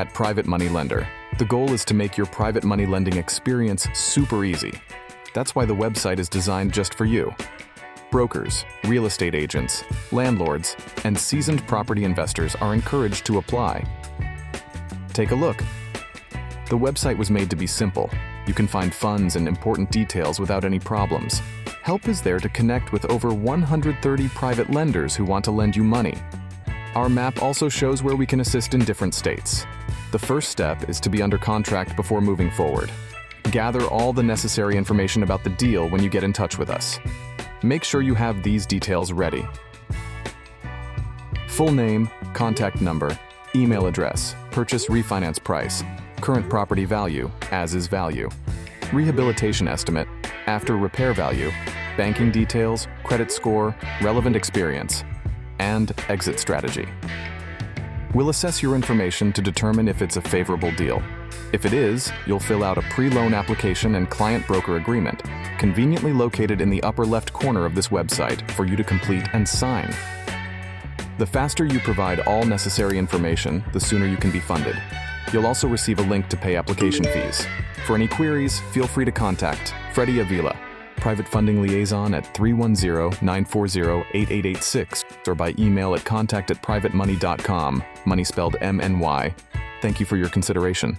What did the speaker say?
At Private Money Lender, the goal is to make your private money lending experience super easy. That's why the website is designed just for you. Brokers, real estate agents, landlords, and seasoned property investors are encouraged to apply. Take a look. The website was made to be simple. You can find funds and important details without any problems. Help is there to connect with over 130 private lenders who want to lend you money. Our map also shows where we can assist in different states. The first step is to be under contract before moving forward. Gather all the necessary information about the deal when you get in touch with us. Make sure you have these details ready. Full name, contact number, email address, purchase refinance price, current property value, as is value, rehabilitation estimate, after repair value, banking details, credit score, relevant experience, and exit strategy. We'll assess your information to determine if it's a favorable deal. If it is, you'll fill out a pre-loan application and client broker agreement, conveniently located in the upper left corner of this website for you to complete and sign. The faster you provide all necessary information, the sooner you can be funded. You'll also receive a link to pay application fees. For any queries, feel free to contact Freddie Avila, Private Funding Liaison at 310-940-8886 or by email at contact@privatemoney.com, money spelled MNY. Thank you for your consideration.